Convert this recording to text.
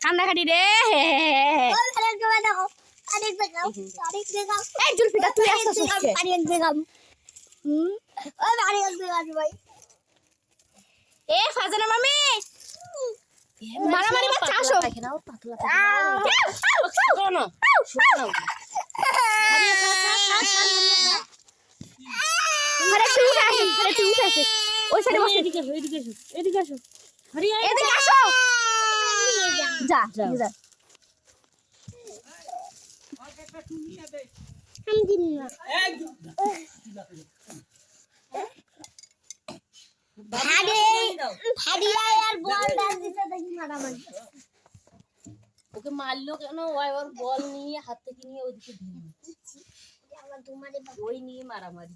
কান্নাকাটি রে জুলফিটা তুই এ ফাজানা মামি মারামারি বাচ্চা আসো ওই সাইডে বসে এদিকে আসো যা যা ওকে মারলো কেন ওর বল নিয়ে হাত থেকে নিয়ে ওইদিকে ওই নিয়ে মারামারি